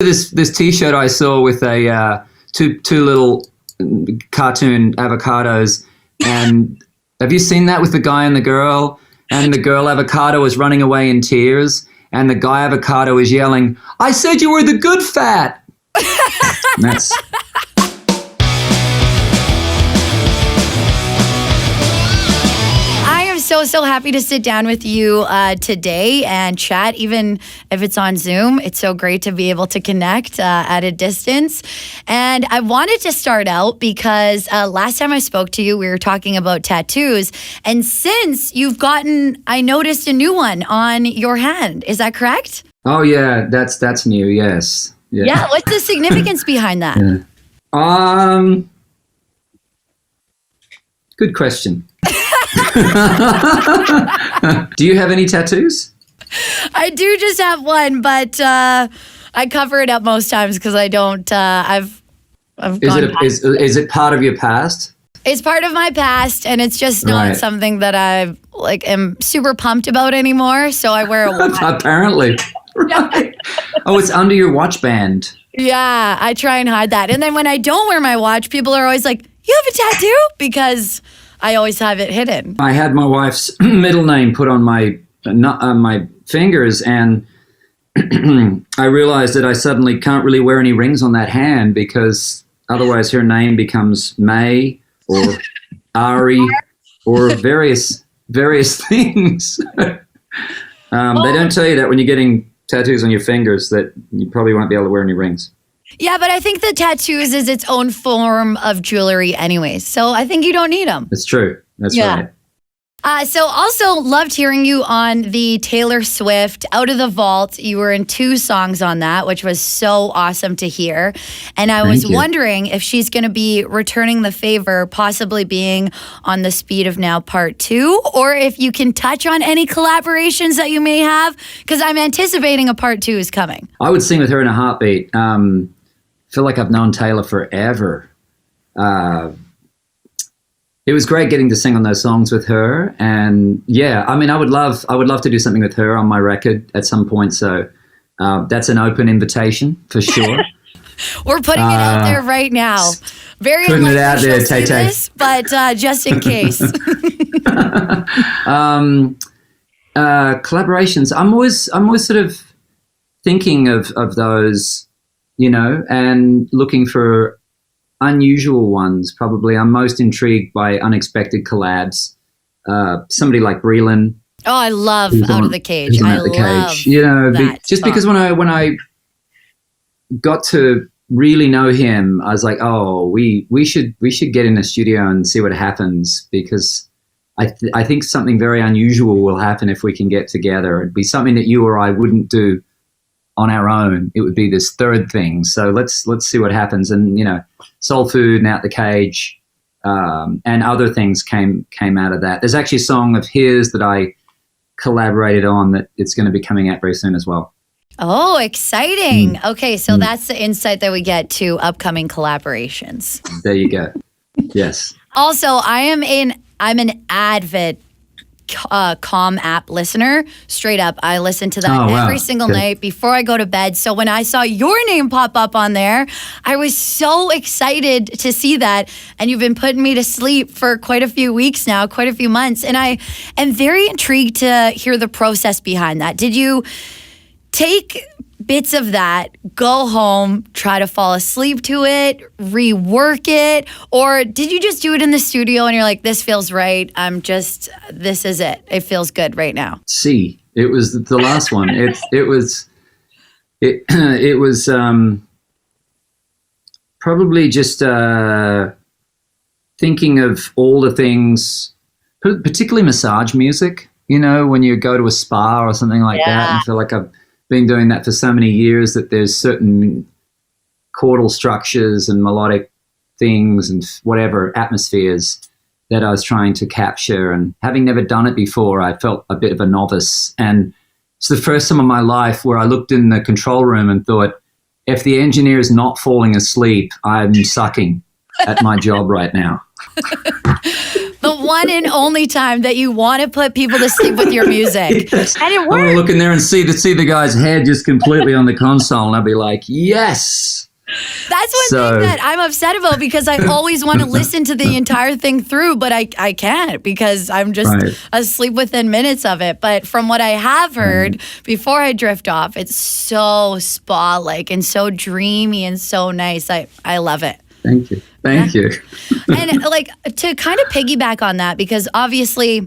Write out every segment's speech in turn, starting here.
This T-shirt I saw with a two little cartoon avocados, and have you seen that with the guy and the girl? And the girl avocado is running away in tears, and the guy avocado is yelling, "I said you were the good fat." That's. So happy to sit down with you today and chat, even if it's on Zoom. It's so great to be able to connect at a distance. And I wanted to start out because last time I spoke to you, we were talking about tattoos. And since you've gotten, I noticed a new one on your hand. Is that correct? Oh yeah, that's new. Yes. Yeah. What's the significance behind that? Yeah. Good question. Do you have any tattoos? I do just have one, but I cover it up most times because I don't. I've is it part of your past? It's part of my past, and it's just not something that I am super pumped about anymore. So I wear a watch. Apparently, right? Oh, it's under your watch band. Yeah, I try and hide that, and then when I don't wear my watch, people are always like, "You have a tattoo?" Because I always have it hidden. I had my wife's middle name put on my fingers, and I realized that I suddenly can't really wear any rings on that hand because otherwise her name becomes May or Ari or various things. They don't tell you that when you're getting tattoos on your fingers that you probably won't be able to wear any rings. Yeah, but I think the tattoos is its own form of jewelry anyways. So I think you don't need them. That's true. That's right. So also loved hearing you on the Taylor Swift Out of the Vault. You were in 2 songs on that, which was so awesome to hear. And I was wondering if she's going to be returning the favor, possibly being on the Speed of Now Part 2, or if you can touch on any collaborations that you may have, because I'm anticipating a Part 2 is coming. I would sing with her in a heartbeat. Feel like I've known Taylor forever. It was great getting to sing on those songs with her, and yeah, I mean, I would love to do something with her on my record at some point. So that's an open invitation for sure. We're putting it out there right now. Very putting it out there, Tay-Tay. But just in case. Collaborations. I'm always sort of thinking of those, you know, and looking for unusual ones. Probably I'm most intrigued by unexpected collabs. Somebody like Breland. Oh, I love Out of the Cage. I love Cage. You know, because when I got to really know him, I was like, oh, we should get in the studio and see what happens, because I think something very unusual will happen if we can get together. It'd be something that you or I wouldn't do on our own. It would be this third thing. So let's see what happens. And, you know, Soul Food and Out the Cage and other things came out of that. There's actually a song of his that I collaborated on that it's going to be coming out very soon as well. Oh, exciting. Okay, so that's the insight that we get to upcoming collaborations. There you go. Yes. Also, I'm an avid Calm app listener. Straight up, I listen to that every single night before I go to bed. So when I saw your name pop up on there, I was so excited to see that. And you've been putting me to sleep for quite a few weeks now, quite a few months. And I am very intrigued to hear the process behind that. Did you take bits of that, go home, try to fall asleep to it, rework it, or did you just do it in the studio and you're like, this feels right, this is it, it feels good right now? C. It was the last one. It was probably just thinking of all the things, particularly massage music, you know, when you go to a spa or something like that, and feel like I've been doing that for so many years that there's certain chordal structures and melodic things and whatever atmospheres that I was trying to capture. And having never done it before, I felt a bit of a novice. And it's the first time in my life where I looked in the control room and thought, if the engineer is not falling asleep, I'm sucking at my job right now. The one and only time that you want to put people to sleep with your music. Yes. And it I want to works. look in there and see the guy's head just completely on the console, and I'll be like, yes. That's one thing that I'm upset about, because I always want to listen to the entire thing through, but I can't, because I'm just asleep within minutes of it. But from what I have heard before I drift off, it's so spa-like and so dreamy and so nice. I love it. Thank you. Thank you. And like, to kind of piggyback on that, because obviously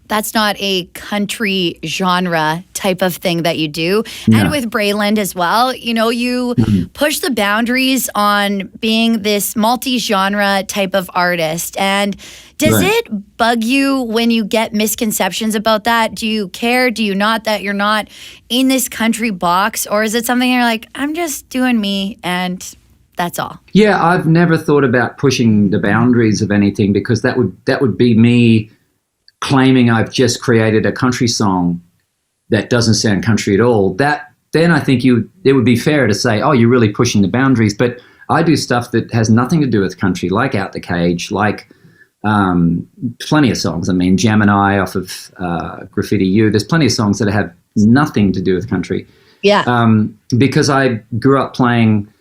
that's not a country genre type of thing that you do. No. And with Brayland as well, you know, you push the boundaries on being this multi-genre type of artist. And does it bug you when you get misconceptions about that? Do you care? Do you not, that you're not in this country box? Or is it something you're like, I'm just doing me and that's all? Yeah, I've never thought about pushing the boundaries of anything, because that would be me claiming I've just created a country song that doesn't sound country at all. Then I think it would be fair to say, oh, you're really pushing the boundaries. But I do stuff that has nothing to do with country, like Out the Cage, like plenty of songs. I mean, Gemini off of Graffiti You. There's plenty of songs that have nothing to do with country. Yeah. Because I grew up playing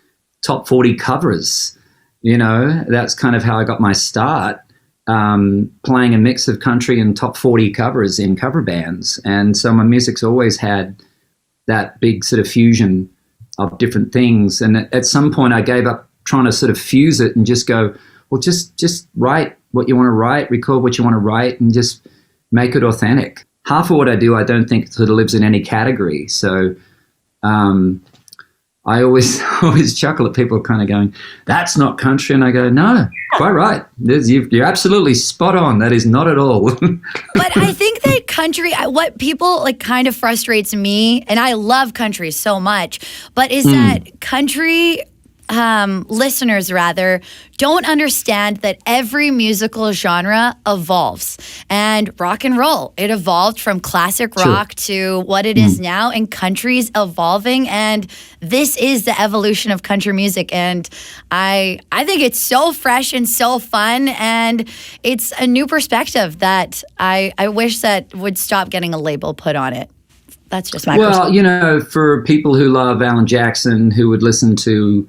top 40 covers. You know, that's kind of how I got my start. Playing a mix of country and top 40 covers in cover bands. And so my music's always had that big sort of fusion of different things. And at some point I gave up trying to sort of fuse it and just go, well, just write what you want to write, record what you want to write, and just make it authentic. Half of what I do, I don't think sort of lives in any category. So I always chuckle at people kind of going, that's not country. And I go, no, quite right. You're absolutely spot on. That is not at all. But I think that country, what people like kind of frustrates me, and I love country so much, but is that country listeners rather don't understand that every musical genre evolves. And rock and roll, it evolved from classic rock to what it is now, and country's evolving, and this is the evolution of country music. And I think it's so fresh and so fun, and it's a new perspective that I wish that would stop getting a label put on it. That's just my perspective. Well, you know, for people who love Alan Jackson, who would listen to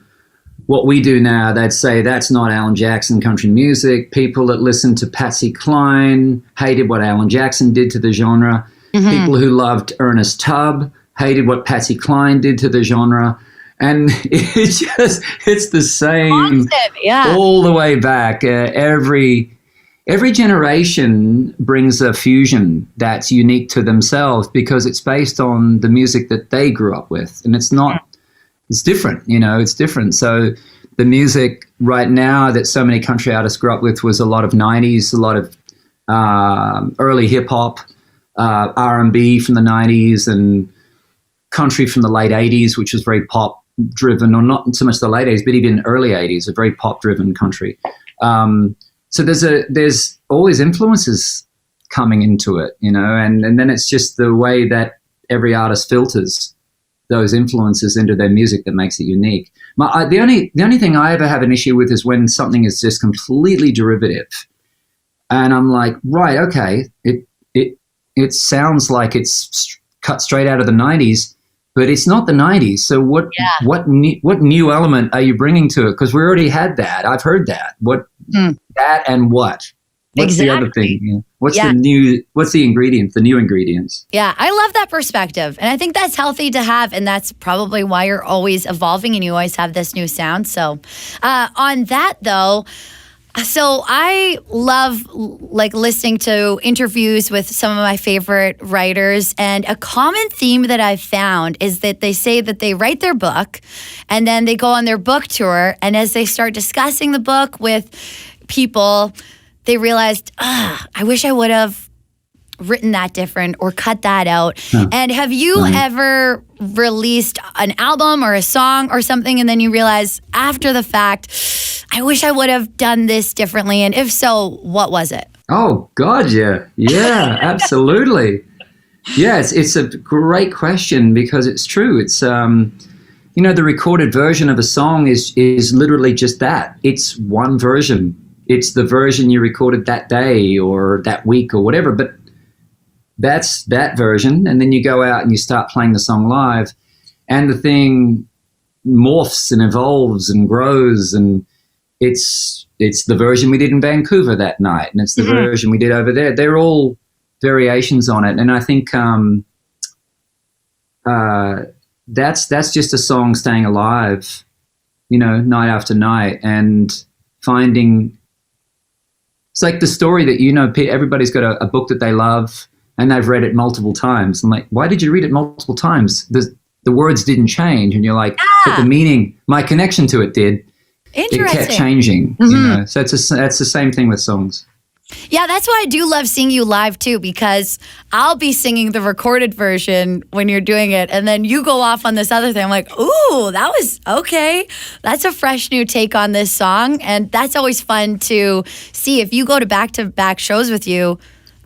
what we do now, they'd say that's not Alan Jackson country music. People that listen to Patsy Cline hated what Alan Jackson did to the genre. People who loved Ernest Tubb hated what Patsy Cline did to the genre. And it's the same all the way back. Every generation brings a fusion that's unique to themselves, because it's based on the music that they grew up with. And it's not, it's different, you know, it's different. So the music right now that so many country artists grew up with was a lot of 90s, a lot of early hip hop, R&B from the 90s, and country from the late 80s, which was very pop driven, or not so much the late 80s, but even early 80s, a very pop driven country. So there's always influences coming into it, you know, and then it's just the way that every artist filters those influences into their music that makes it unique. The only thing I ever have an issue with is when something is just completely derivative, and I'm like, right, okay, it sounds like it's cut straight out of the 90s, but it's not the 90s. So what new element are you bringing to it? Because we already had that. I've heard that. That and what? What's the other thing? Yeah. What's the ingredients, the new ingredients? Yeah, I love that perspective. And I think that's healthy to have. And that's probably why you're always evolving and you always have this new sound. So on that, though, so I love like listening to interviews with some of my favorite writers, and a common theme that I've found is that they say that they write their book and then they go on their book tour, and as they start discussing the book with people, they realized, I wish I would have written that different or cut that out. And have you ever released an album or a song or something, and then you realize after the fact, I wish I would have done this differently? And if so, what was it? Oh, God, yeah. Yeah, absolutely. Yes, it's a great question, because it's true. It's, you know, the recorded version of a song is literally just that. It's one version. it's the version you recorded that day or that week or whatever. But that's that version. And then you go out and you start playing the song live, and the thing morphs and evolves and grows, and it's the version we did in Vancouver that night, and it's the version we did over there. They're all variations on it, and I think that's just a song staying alive, night after night, and finding. It's like the story that everybody's got a book that they love and they've read it multiple times. I'm like, why did you read it multiple times? The words didn't change, and you're like, but the meaning, my connection to it did. Interesting. It kept changing, So that's the same thing with songs. Yeah, that's why I do love seeing you live too, because I'll be singing the recorded version when you're doing it, and then you go off on this other thing. I'm like, ooh, that was okay. That's a fresh new take on this song, and that's always fun to see. If you go to back-to-back shows with you,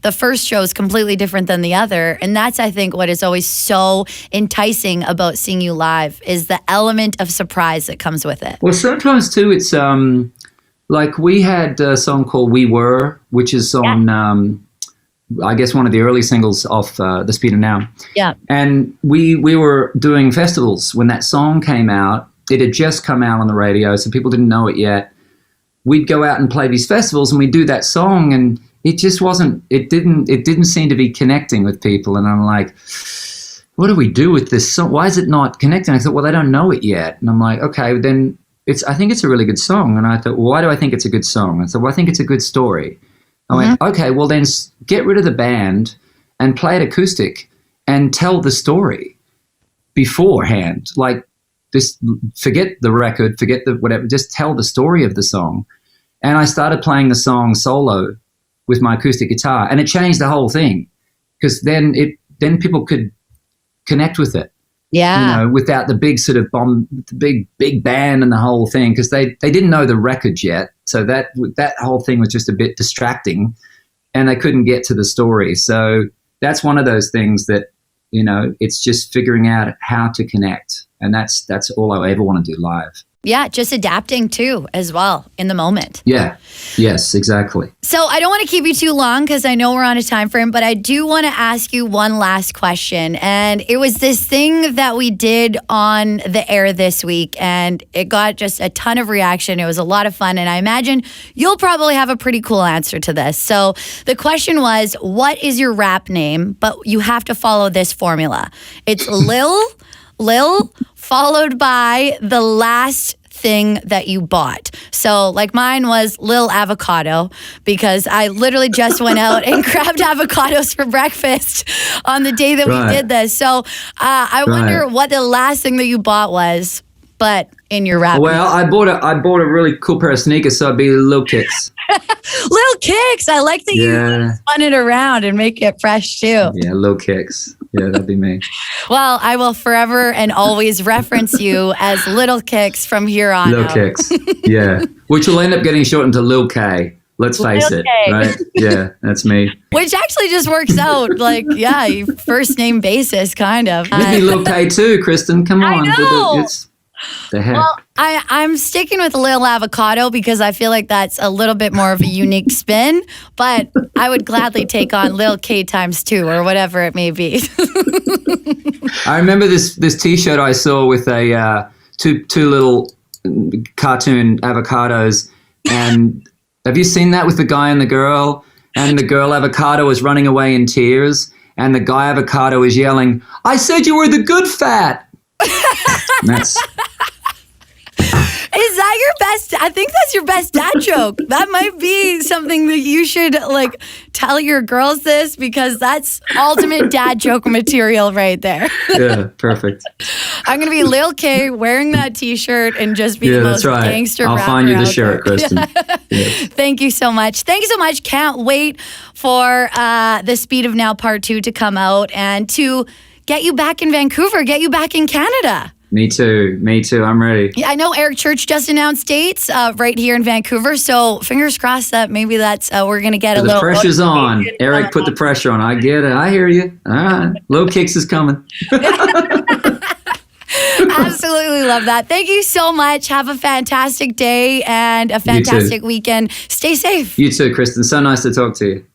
the first show is completely different than the other, and that's, I think, what is always so enticing about seeing you live is the element of surprise that comes with it. Well, sometimes too, it's like we had a song called "We Were," which is on, I guess, one of the early singles off The Speed of Now. Yeah. And we were doing festivals when that song came out. It had just come out on the radio, so people didn't know it yet. We'd go out and play these festivals, and we'd do that song, and it just wasn't. It didn't seem to be connecting with people. And I'm like, what do we do with this song? Why is it not connecting? I thought, well, they don't know it yet. And I'm like, okay, then. I think it's a really good song. And I thought, well, why do I think it's a good song? I thought, well, I think it's a good story. I went, okay, well then get rid of the band and play it acoustic and tell the story beforehand. Like, just forget the record, forget the whatever, just tell the story of the song. And I started playing the song solo with my acoustic guitar, and it changed the whole thing, because then people could connect with it. Yeah. Without the big sort of the big band and the whole thing, because they didn't know the record yet. So that whole thing was just a bit distracting, and they couldn't get to the story. So that's one of those things that, it's just figuring out how to connect. And that's all I ever want to do live. Yeah, just adapting too as well in the moment. Yeah. Yes, exactly. So I don't want to keep you too long because I know we're on a time frame, but I do want to ask you one last question. And it was this thing that we did on the air this week, and it got just a ton of reaction. It was a lot of fun, and I imagine you'll probably have a pretty cool answer to this. So the question was, what is your rap name? But you have to follow this formula. It's Lil, followed by the last thing that you bought. So like mine was Lil Avocado, because I literally just went out and grabbed avocados for breakfast on the day that we did this. So I wonder what the last thing that you bought was, but in your rap. Well, I bought a really cool pair of sneakers, so it'd be Lil Kicks. Lil Kicks. I like that you spun it around and make it fresh too. Yeah, Lil Kicks. Yeah, that'd be me. Well, I will forever and always reference you as Little Kicks from here on Lil out. Kicks. Yeah, which will end up getting shortened to Lil K. Let's face it, right? Yeah, that's me. Which actually just works out, like, first name basis, kind of. You'd be Lil K too, Kristen. Come on. I know. The heck? Well, I'm sticking with Lil Avocado because I feel like that's a little bit more of a unique spin, but I would gladly take on Lil K times 2 or whatever it may be. I remember this T-shirt I saw with a two little cartoon avocados, and have you seen that with the guy and the girl? And the girl avocado is running away in tears, and the guy avocado is yelling, "I said you were the good fat." Is that your best? I think that's your best dad joke. That might be something that you should tell your girls this, because that's ultimate dad joke material right there. Yeah, perfect. I'm going to be Lil K wearing that T-shirt and just be the most gangster rapper. I'll find you the shirt, Kristen. Yes. Thank you so much. Thank you so much. Can't wait for The Speed of Now Part 2 to come out and to get you back in Vancouver, get you back in Canada. Me too. I'm ready. Yeah, I know Eric Church just announced dates right here in Vancouver, so fingers crossed that maybe that's we're going to get a little... The pressure's on. Eric put the pressure on. I get it. I hear you. All right. Low Kicks is coming. absolutely love that. Thank you so much. Have a fantastic day and a fantastic weekend. Stay safe. You too, Kristen. So nice to talk to you.